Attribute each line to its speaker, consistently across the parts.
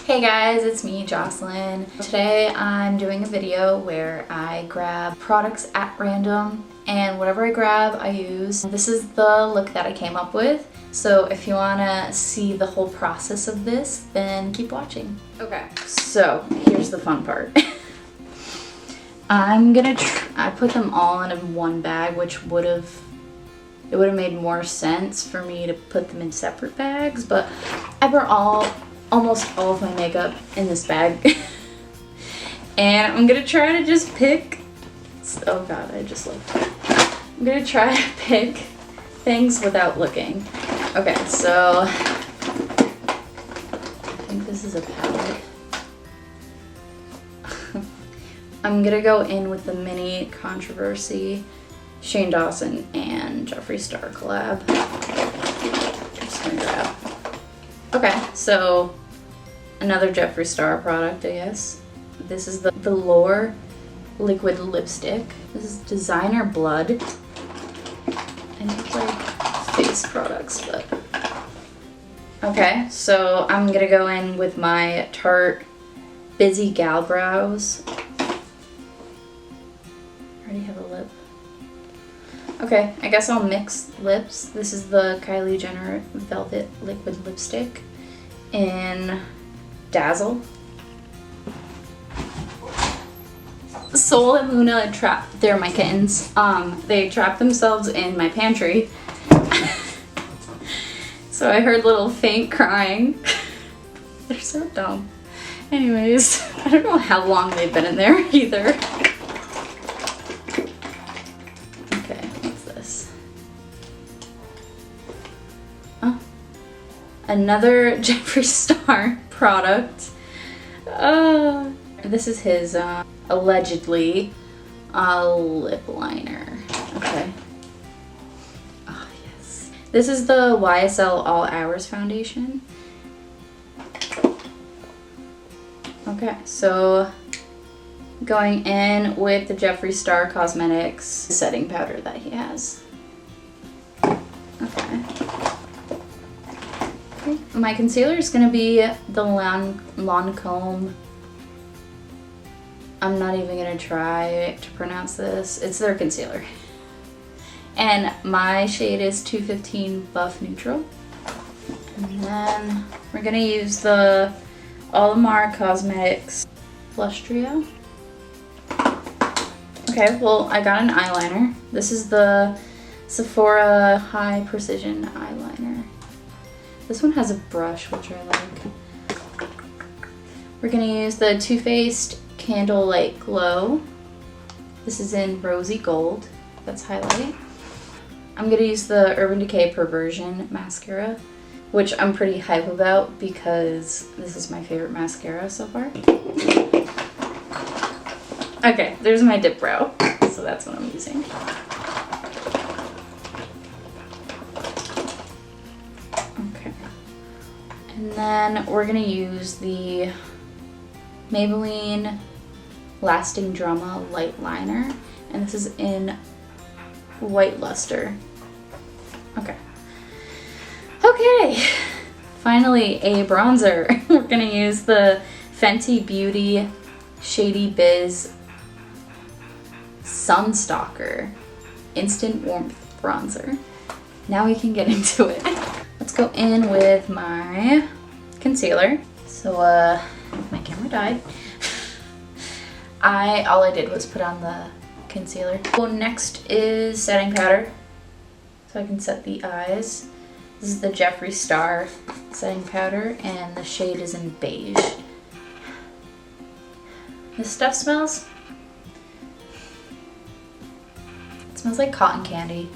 Speaker 1: Hey guys, it's me, Jocelyn. Today I'm doing a video where I grab products at random, and whatever I grab I use. This is the look that I came up with, so if you want to see the whole process of this, then keep watching. Okay, so here's the fun part. I put them all in one bag, which it would have made more sense for me to put them in separate bags, but I brought almost all of my makeup in this bag. And I'm gonna try to just pick, oh god, I just looked. I'm gonna try to pick things without looking. Okay, so I think this is a palette. I'm gonna go in with the Mini Controversy Shane Dawson and Jeffree Star collab. Just gonna grab. Okay, so another Jeffree Star product, I guess. This is the Velour liquid lipstick. This is Designer Blood. I need like face products, but okay. So I'm gonna go in with my Tarte Busy Gal Brows. I already have a lip. Okay, I guess I'll mix lips. This is the Kylie Jenner Velvet Liquid Lipstick in Dazzle. Sol and Luna they're my kittens. They trapped themselves in my pantry. So I heard little faint crying. They're so dumb. Anyways, I don't know how long they've been in there either. Another Jeffree Star product. This is his allegedly lip liner. Okay. Oh yes. This is the YSL All Hours foundation. Okay, so going in with the Jeffree Star Cosmetics setting powder that he has. Okay. My concealer is going to be the Lancome. I'm not even going to try to pronounce this. It's their concealer. And my shade is 215 Buff Neutral. And then we're going to use the Olimar Cosmetics Blush Trio. Okay, well, I got an eyeliner. This is the Sephora High Precision Eyeliner. This one has a brush, which I like. We're gonna use the Too Faced Candlelight Glow. This is in Rosy Gold. That's highlight. I'm gonna use the Urban Decay Perversion mascara, which I'm pretty hype about because this is my favorite mascara so far. Okay, there's my dip brow. So that's what I'm using. And then we're gonna use the Maybelline Lasting Drama Light Liner, and this is in White Luster. Okay. Okay, finally a bronzer. We're gonna use the Fenty Beauty Shady Biz Sunstalker Instant Warmth Bronzer. Now we can get into it. Let's go in with my concealer. So, my camera died. All I did was put on the concealer. So next is setting powder. So I can set the eyes. This is the Jeffree Star setting powder, and the shade is in beige. This stuff smells like cotton candy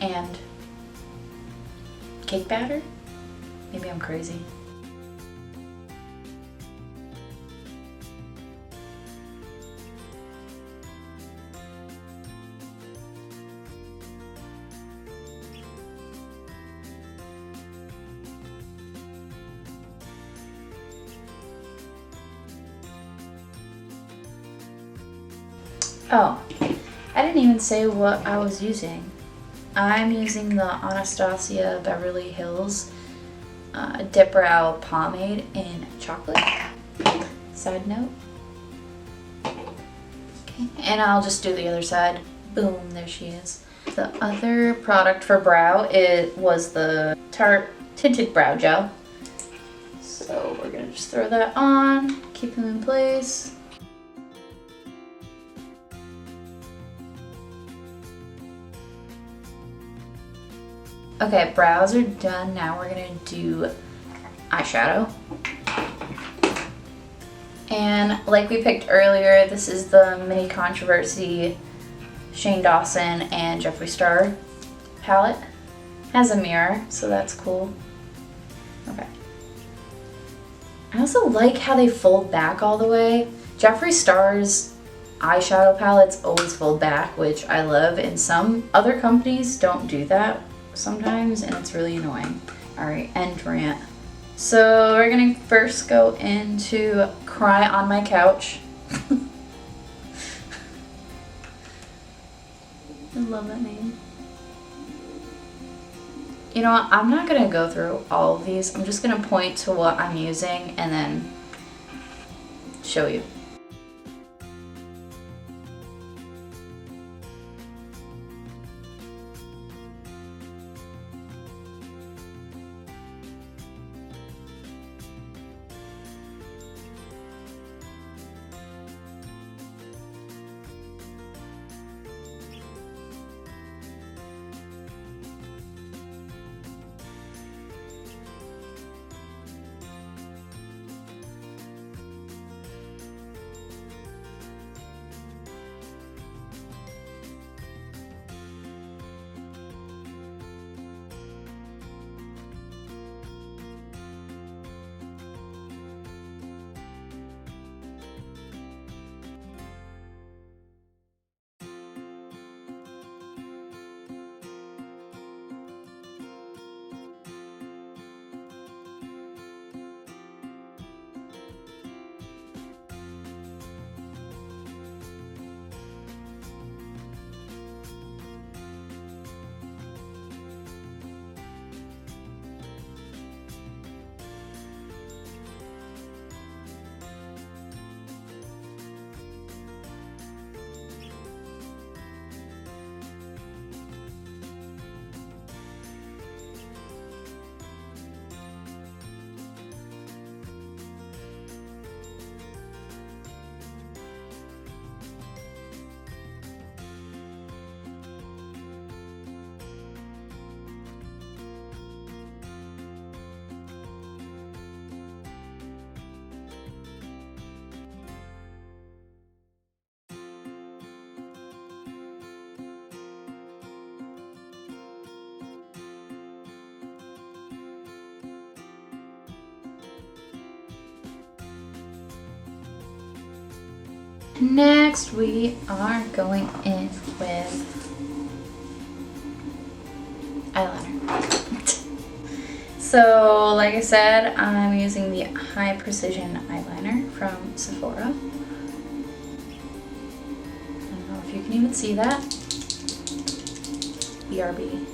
Speaker 1: and cake batter? Maybe I'm crazy. Oh, I didn't even say what I was using. I'm using the Anastasia Beverly Hills Dip Brow pomade in chocolate. Side note. Okay, and I'll just do the other side. Boom, there she is. The other product for brow was the Tarte Tinted Brow Gel. So we're gonna just throw that on, keep them in place. Okay, brows are done. Now we're gonna do eyeshadow. And like we picked earlier, this is the Mini Controversy Shane Dawson and Jeffree Star palette. Has a mirror, so that's cool. Okay. I also like how they fold back all the way. Jeffree Star's eyeshadow palettes always fold back, which I love, and some other companies don't do that sometimes, and it's really annoying. All right, end rant. So we're gonna first go into Cry on My Couch. I love that name. You know what, I'm not gonna go through all of these. I'm just gonna point to what I'm using and then show you. Next, we are going in with eyeliner. So, like I said, I'm using the High Precision eyeliner from Sephora. I don't know if you can even see that. BRB.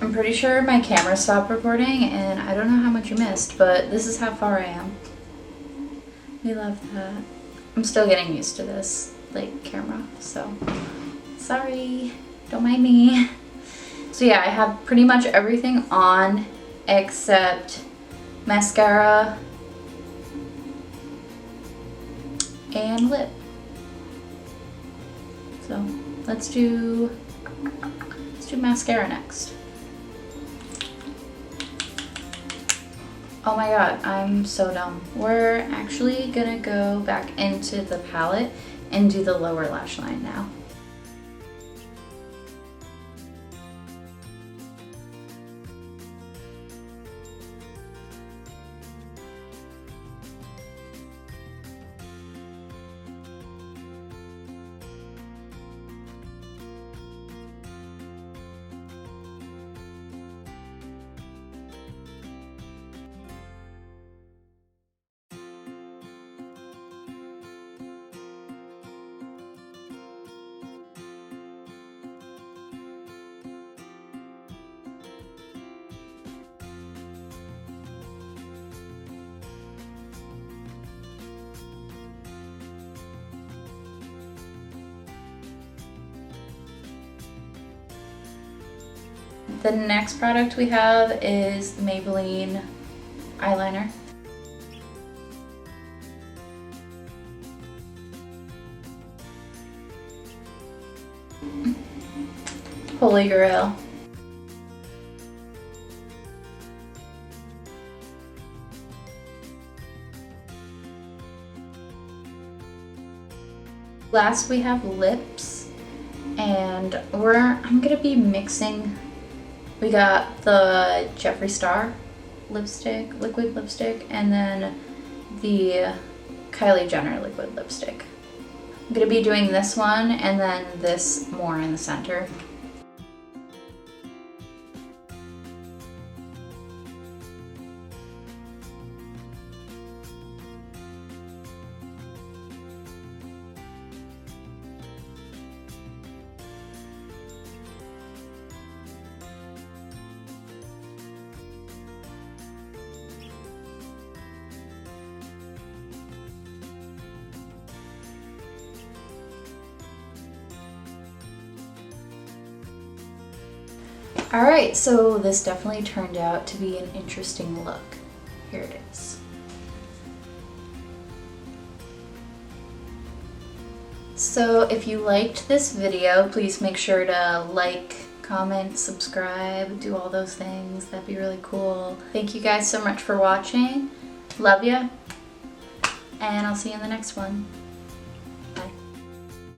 Speaker 1: I'm pretty sure my camera stopped recording and I don't know how much you missed, but this is how far I am. We love that. I'm still getting used to this, like, camera, so sorry, don't mind me. So yeah, I have pretty much everything on except mascara and lip. So let's do mascara next. Oh my god, I'm so dumb. We're actually gonna go back into the palette and do the lower lash line now. The next product we have is the Maybelline eyeliner. Holy Grail. Last we have lips, and I'm gonna be mixing. We got the Jeffree Star lipstick, liquid lipstick, and then the Kylie Jenner liquid lipstick. I'm gonna be doing this one and then this more in the center. Alright, so this definitely turned out to be an interesting look. Here it is. So if you liked this video, please make sure to like, comment, subscribe, do all those things. That'd be really cool. Thank you guys so much for watching. Love ya. And I'll see you in the next one.